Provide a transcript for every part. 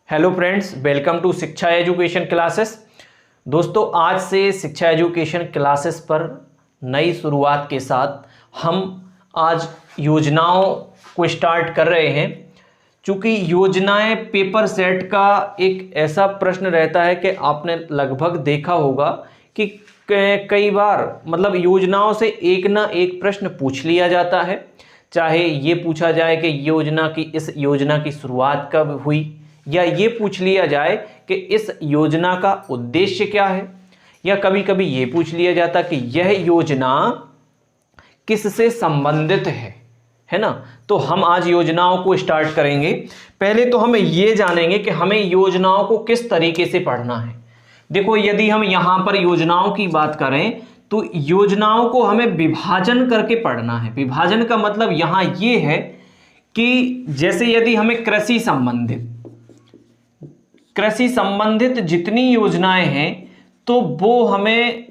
Hello friends, welcome to शिक्षा education classes. दोस्तों, आज से शिक्षा एजुकेशन क्लासेस पर नई शुरुआत के साथ हम आज योजनाओं को स्टार्ट कर रहे हैं। चूँकि योजनाएं पेपर सेट का एक ऐसा प्रश्न रहता है कि आपने लगभग देखा होगा कि कई बार मतलब योजनाओं से एक ना एक प्रश्न पूछ लिया जाता है। चाहे ये पूछा जाए कि इस योजना की शुरुआत कब हुई, या ये पूछ लिया जाए कि इस योजना का उद्देश्य क्या है, या कभी कभी ये पूछ लिया जाता कि यह योजना किससे संबंधित है ना। तो हम आज योजनाओं को स्टार्ट करेंगे। पहले तो हमें ये जानेंगे कि हमें योजनाओं को किस तरीके से पढ़ना है। देखो, यदि हम यहां पर योजनाओं की बात करें तो योजनाओं को हमें विभाजन करके पढ़ना है। विभाजन का मतलब यहां ये है कि जैसे यदि हमें कृषि संबंधित जितनी योजनाएं हैं तो वो हमें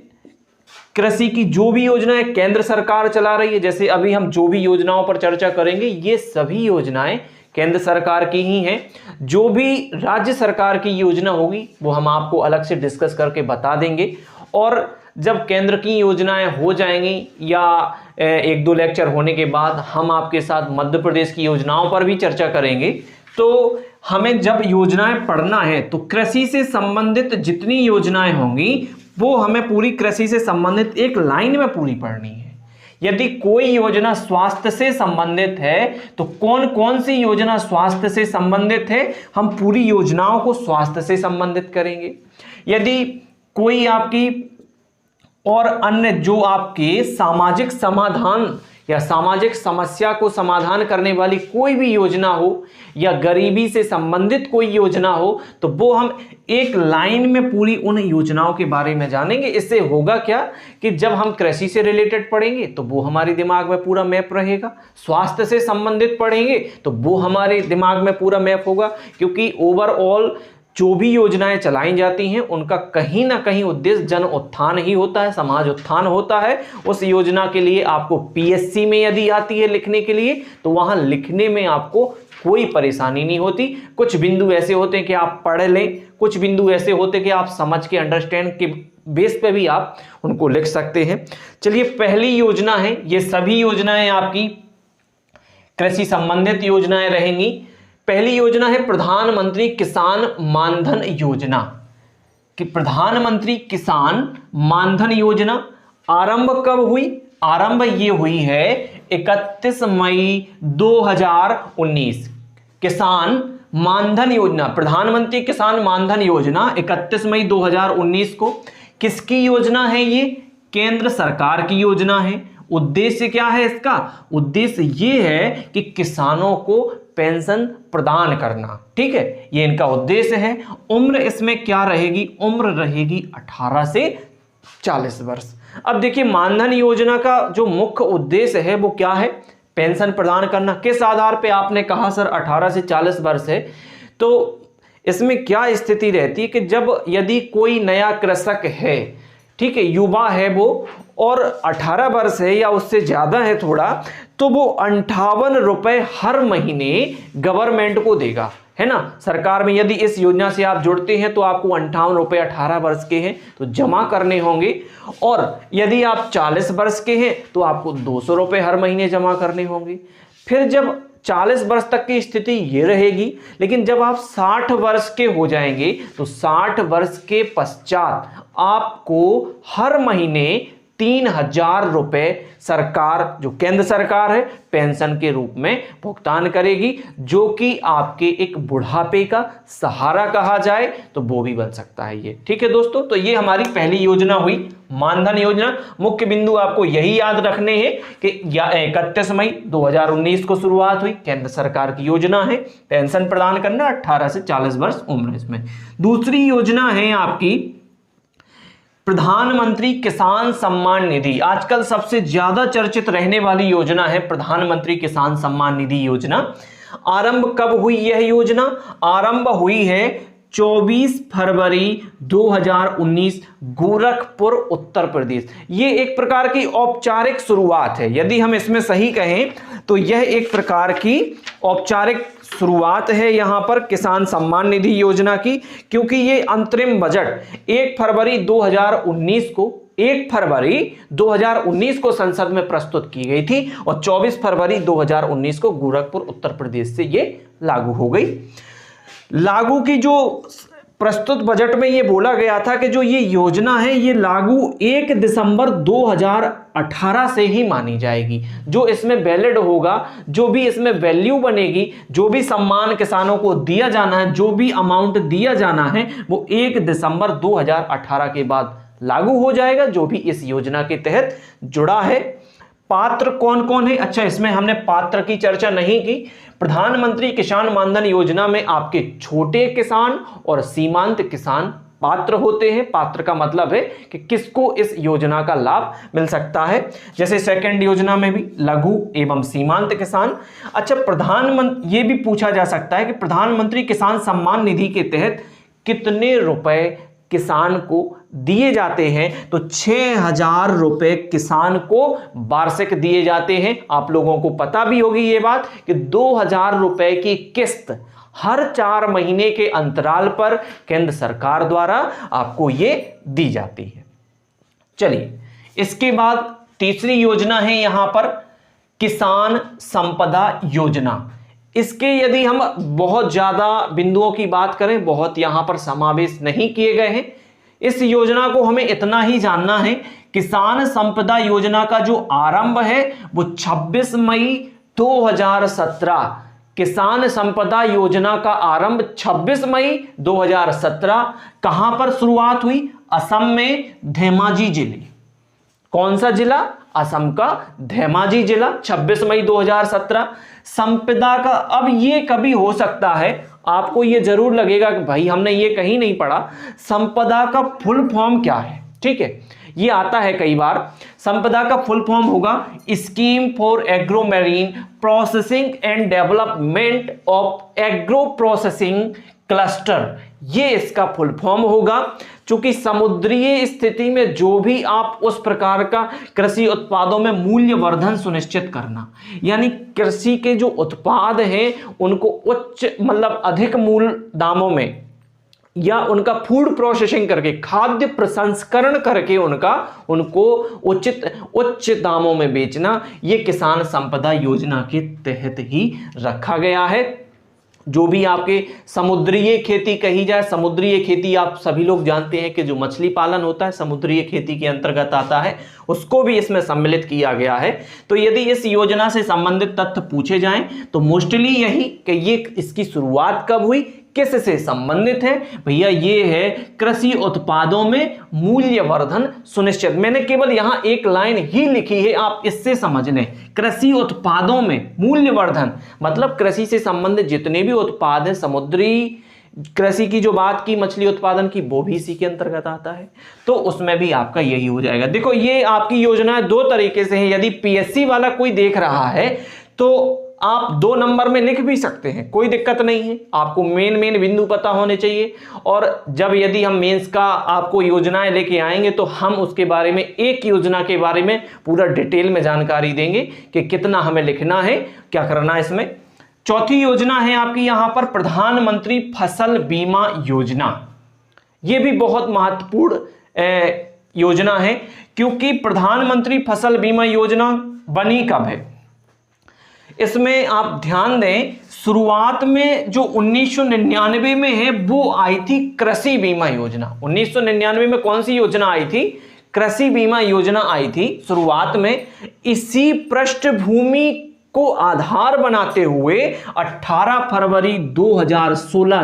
कृषि की जो भी योजनाएं केंद्र सरकार चला रही है, जैसे अभी हम जो भी योजनाओं पर चर्चा करेंगे ये सभी योजनाएं केंद्र सरकार की ही हैं। जो भी राज्य सरकार की योजना होगी वो हम आपको अलग से डिस्कस करके बता देंगे। और जब केंद्र की योजनाएं हो जाएंगी या एक दो लेक्चर होने के बाद हम आपके साथ मध्य प्रदेश की योजनाओं पर भी चर्चा करेंगे। तो हमें जब योजनाएं पढ़ना है तो कृषि से संबंधित जितनी योजनाएं होंगी वो हमें पूरी कृषि से संबंधित एक लाइन में पूरी पढ़नी है। यदि कोई योजना स्वास्थ्य से संबंधित है तो कौन कौन सी योजना स्वास्थ्य से संबंधित है, हम पूरी योजनाओं को स्वास्थ्य से संबंधित करेंगे। यदि कोई आपकी और अन्य जो आपके सामाजिक समाधान या सामाजिक समस्या को समाधान करने वाली कोई भी योजना हो या गरीबी से संबंधित कोई योजना हो तो वो हम एक लाइन में पूरी उन योजनाओं के बारे में जानेंगे। इससे होगा क्या कि जब हम कृषि से रिलेटेड पढ़ेंगे तो वो हमारे दिमाग में पूरा मैप रहेगा, स्वास्थ्य से संबंधित पढ़ेंगे तो वो हमारे दिमाग में पूरा मैप होगा। क्योंकि ओवरऑल जो भी योजनाएं चलाई जाती हैं उनका कहीं ना कहीं उद्देश्य जन उत्थान ही होता है, समाज उत्थान होता है। उस योजना के लिए आपको पीएससी में यदि आती है लिखने के लिए तो वहां लिखने में आपको कोई परेशानी नहीं होती। कुछ बिंदु ऐसे होते हैं कि आप पढ़ लें, कुछ बिंदु ऐसे होते हैं कि आप समझ के अंडरस्टैंड के बेस पे भी आप उनको लिख सकते हैं। चलिए, पहली योजना है, ये सभी योजनाएं आपकी कृषि संबंधित योजनाएं रहेंगी। पहली योजना है प्रधानमंत्री किसान मानधन योजना। कि प्रधानमंत्री किसान मानधन योजना आरंभ कब हुई? आरंभ ये हुई है 31 मई 2019। किसान मानधन योजना, प्रधानमंत्री किसान मानधन योजना 31 मई 2019 को। किसकी योजना है ये? केंद्र सरकार की योजना है। उद्देश्य क्या है इसका? उद्देश्य ये है कि किसानों को पेंशन प्रदान करना। ठीक है, ये इनका उद्देश्य है। उम्र इसमें क्या रहेगी? उम्र रहेगी 18 से 40 वर्ष। अब देखिए, मानधन योजना का जो मुख्य उद्देश्य है वो क्या है? पेंशन प्रदान करना। किस आधार पे आपने कहा सर 18 से 40 वर्ष है? तो इसमें क्या स्थिति रहती है कि जब यदि कोई नया कृषक है, ठीक है, युवा है वो, और 18 वर्ष है या उससे ज्यादा है थोड़ा, तो वो 58 रुपए हर महीने गवर्नमेंट को देगा, है ना। सरकार में यदि इस योजना से आप जुड़ते हैं तो आपको 58 रुपए 18 वर्ष के हैं तो जमा करने होंगे। और यदि आप 40 वर्ष के हैं तो आपको 200 रुपए हर महीने जमा करने होंगे। फिर जब 40 वर्ष तक की स्थिति ये रहेगी, लेकिन जब आप 60 वर्ष के हो जाएंगे तो 60 वर्ष के पश्चात आपको हर महीने 3000 रुपए सरकार, जो केंद्र सरकार है, पेंशन के रूप में भुगतान करेगी, जो कि आपके एक बुढ़ापे का सहारा कहा जाए तो वो भी बन सकता है ये। ठीक है दोस्तों, तो ये हमारी पहली योजना हुई मानधन योजना। मुख्य बिंदु आपको यही याद रखने हैं कि 31 मई 2019 को शुरुआत हुई, केंद्र सरकार की योजना है, पेंशन प्रदान करना 18 से 40 वर्ष उम्र इसमें। दूसरी योजना है आपकी प्रधानमंत्री किसान सम्मान निधि। आजकल सबसे ज्यादा चर्चित रहने वाली योजना है प्रधानमंत्री किसान सम्मान निधि योजना। आरंभ कब हुई यह योजना? आरंभ हुई है 24 फरवरी 2019 गोरखपुर उत्तर प्रदेश। ये एक प्रकार की औपचारिक शुरुआत है। यदि हम इसमें सही कहें तो यह एक प्रकार की औपचारिक शुरुआत है यहां पर किसान सम्मान निधि योजना की, क्योंकि ये अंतरिम बजट 1 फरवरी 2019 को संसद में प्रस्तुत की गई थी और 24 फरवरी 2019 को गोरखपुर उत्तर प्रदेश से ये लागू हो गई। लागू की जो प्रस्तुत बजट में ये बोला गया था कि जो ये योजना है ये लागू 1 दिसंबर 2018 से ही मानी जाएगी। जो इसमें वैलिड होगा, जो भी इसमें वैल्यू बनेगी, जो भी सम्मान किसानों को दिया जाना है, जो भी अमाउंट दिया जाना है, वो 1 दिसंबर 2018 के बाद लागू हो जाएगा, जो भी इस योजना के तहत जुड़ा है। पात्र कौन कौन है? अच्छा, इसमें हमने पात्र की चर्चा नहीं की। प्रधानमंत्री किसान मानधन योजना में आपके छोटे किसान और सीमांत किसान पात्र होते हैं। पात्र का मतलब है कि किसको इस योजना का लाभ मिल सकता है। जैसे सेकंड योजना में भी लघु एवं सीमांत किसान। अच्छा, प्रधानमंत्री ये भी पूछा जा सकता है कि प्रधानमंत्री किसान सम्मान निधि के तहत कितने रुपए किसान को दिए जाते हैं? तो 6,000 रुपए किसान को वार्षिक दिए जाते हैं। आप लोगों को पता भी होगी ये बात कि 2,000 रुपए की किस्त हर 4 महीने के अंतराल पर केंद्र सरकार द्वारा आपको ये दी जाती है। चलिए, इसके बाद तीसरी योजना है यहां पर किसान संपदा योजना। इसके यदि हम बहुत ज्यादा बिंदुओं की बात करें, बहुत यहां पर समावेश नहीं किए गए हैं। इस योजना को हमें इतना ही जानना है, किसान संपदा योजना का जो आरंभ है वो 26 मई 2017। किसान संपदा योजना का आरंभ 26 मई 2017 कहां पर शुरुआत हुई? असम में धेमाजी जिले। कौन सा जिला? असम का धेमाजी जिला। 26 मई 2017। संपदा का, अब ये कभी हो सकता है आपको ये जरूर लगेगा कि भाई हमने ये कहीं नहीं पढ़ा, संपदा का फुल फॉर्म क्या है? ठीक है, ये आता है कई बार। संपदा का फुल फॉर्म होगा scheme for agro marine processing and development of agro processing cluster, ये इसका फुल फॉर्म होगा। चूंकि समुद्रीय स्थिति में जो भी आप उस प्रकार का कृषि उत्पादों में मूल्य वर्धन सुनिश्चित करना, यानी कृषि के जो उत्पाद हैं उनको उच्च मतलब अधिक मूल्य दामों में या उनका फूड प्रोसेसिंग करके, खाद्य प्रसंस्करण करके उनको उच्च दामों में बेचना, ये किसान संपदा योजना के तहत ही रखा गया है। जो भी आपके समुद्रीय खेती कही जाए, समुद्रीय खेती आप सभी लोग जानते हैं कि जो मछली पालन होता है समुद्रीय खेती के अंतर्गत आता है, उसको भी इसमें सम्मिलित किया गया है। तो यदि इस योजना से संबंधित तथ्य पूछे जाएं तो मोस्टली यही कि ये इसकी शुरुआत कब हुई, किस से संबंधित है? भैया ये है कृषि उत्पादों में मूल्य वर्धन सुनिश्चित। मैंने केवल यहां एक लाइन ही लिखी है, आप इससे समझ लें। कृषि उत्पादों में मूल्य वर्धन मतलब कृषि से संबंधित जितने भी उत्पाद हैं, समुद्री कृषि की जो बात की, मछली उत्पादन की, वो भी इसी के अंतर्गत आता है। तो उसमें भी आपका यही हो जाएगा। देखो, ये आपकी योजनाएं 2 तरीके से है। यदि पीएससी वाला कोई देख रहा है तो आप 2 नंबर में लिख भी सकते हैं, कोई दिक्कत नहीं है। आपको मेन बिंदु पता होने चाहिए। और जब यदि हम मेंस का आपको योजनाएं लेके आएंगे तो हम उसके बारे में, एक योजना के बारे में पूरा डिटेल में जानकारी देंगे कि कितना हमें लिखना है, क्या करना है इसमें। चौथी योजना है आपकी यहां पर प्रधानमंत्री फसल बीमा योजना। यह भी बहुत महत्वपूर्ण योजना है, क्योंकि प्रधानमंत्री फसल बीमा योजना बनी कब है? इसमें आप ध्यान दें, शुरुआत में जो 1999 में है वो आई थी कृषि बीमा योजना। 1999 में कौन सी योजना आई थी? कृषि बीमा योजना आई थी शुरुआत में। इसी पृष्ठभूमि को आधार बनाते हुए 18 फरवरी 2016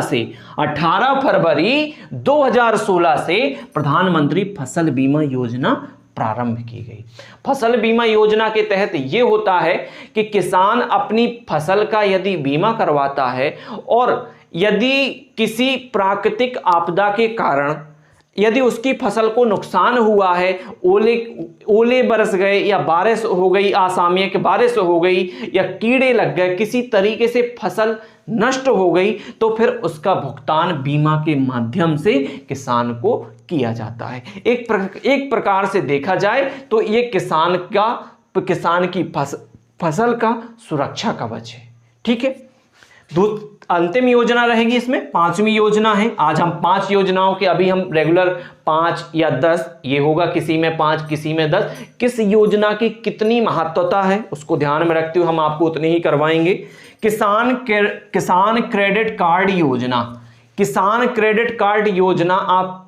से प्रधानमंत्री फसल बीमा योजना प्रारंभ की गई। फसल बीमा योजना के तहत यह होता है कि किसान अपनी फसल का यदि बीमा करवाता है और यदि किसी प्राकृतिक आपदा के कारण यदि उसकी फसल को नुकसान हुआ है, ओले बरस गए या बारिश हो गई, असामयिक बारिश हो गई या कीड़े लग गए, किसी तरीके से फसल नष्ट हो गई, तो फिर उसका भुगतान बीमा के माध्यम से किसान को किया जाता है। एक प्रकार से देखा जाए तो ये किसान की फसल का सुरक्षा कवच है। ठीक है, अंतिम योजना रहेगी इसमें 5वीं योजना है। आज हम 5 योजनाओं के, अभी हम रेगुलर 5 या 10, ये होगा किसी में 5 किसी में 10, किस योजना की कितनी महत्वता है उसको ध्यान में रखते हुए हम आपको उतनी ही करवाएंगे। किसान क्रेडिट कार्ड योजना, किसान क्रेडिट कार्ड योजना आप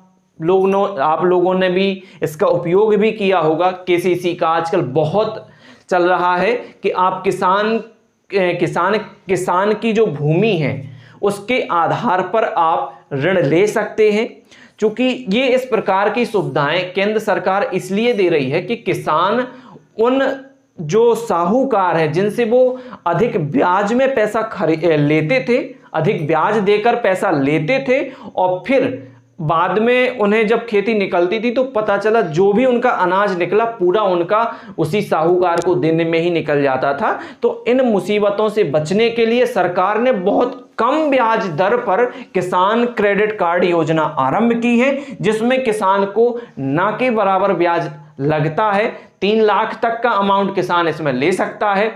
लोगों ने भी इसका उपयोग भी किया होगा। केसीसी का आजकल बहुत चल रहा है कि आप किसान की जो भूमि है उसके आधार पर आप ऋण ले सकते हैं। क्योंकि ये इस प्रकार की सुविधाएं केंद्र सरकार इसलिए दे रही है कि किसान उन जो साहूकार है जिनसे वो अधिक ब्याज में पैसा लेते थे, अधिक ब्याज देकर पैसा लेते थे, और फिर बाद में उन्हें जब खेती निकलती थी तो पता चला जो भी उनका अनाज निकला पूरा उनका उसी साहूकार को देने में ही निकल जाता था। तो इन मुसीबतों से बचने के लिए सरकार ने बहुत कम ब्याज दर पर किसान क्रेडिट कार्ड योजना आरंभ की है, जिसमें किसान को ना के बराबर ब्याज लगता है। 3 लाख तक का अमाउंट किसान इसमें ले सकता है,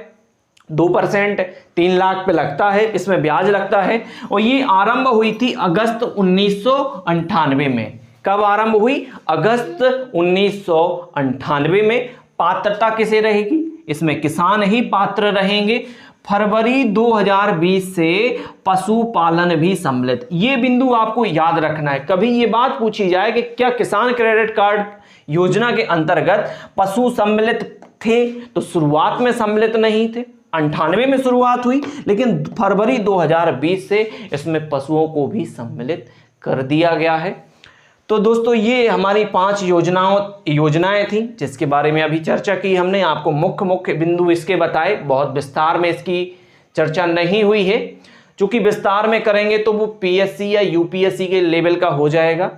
2% 3 लाख पे लगता है, इसमें ब्याज लगता है। और ये आरंभ हुई थी अगस्त 1998 में। कब आरंभ हुई? अगस्त 1998 में। पात्रता किसे रहेगी? इसमें किसान ही पात्र रहेंगे। फरवरी 2020 से पशुपालन भी सम्मिलित, ये बिंदु आपको याद रखना है। कभी ये बात पूछी जाए कि क्या किसान क्रेडिट कार्ड योजना के अंतर्गत पशु सम्मिलित थे, तो शुरुआत में सम्मिलित नहीं थे। 98 में शुरुआत हुई, लेकिन फरवरी 2020 से इसमें पशुओं को भी सम्मिलित कर दिया गया है। तो दोस्तों ये हमारी 5 योजनाएं थी जिसके बारे में अभी चर्चा की हमने, आपको मुख्य बिंदु इसके बताए। बहुत विस्तार में इसकी चर्चा नहीं हुई है, क्योंकि विस्तार में करेंगे तो वो पीएससी या यूपीएससी के लेवल का हो जाएगा।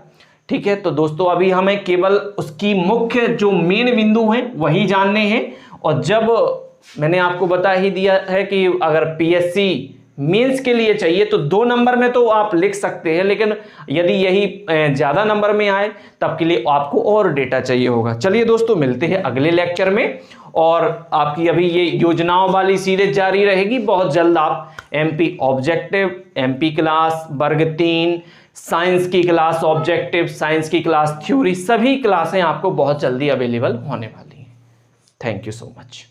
ठीक है, तो दोस्तों अभी हमें केवल उसकी मुख्य जो मेन बिंदु हैं वही जानने हैं। और जब मैंने आपको बता ही दिया है कि अगर पीएससी मेंस के लिए चाहिए तो 2 नंबर में तो आप लिख सकते हैं, लेकिन यदि यही ज़्यादा नंबर में आए तब के लिए आपको और डेटा चाहिए होगा। चलिए दोस्तों, मिलते हैं अगले लेक्चर में, और आपकी अभी ये योजनाओं वाली सीरीज जारी रहेगी। बहुत जल्द आप एमपी ऑब्जेक्टिव, एमपी क्लास, वर्ग 3, साइंस की क्लास ऑब्जेक्टिव, साइंस की क्लास थ्योरी, सभी क्लासें आपको बहुत जल्दी अवेलेबल होने वाली हैं। Thank you so much.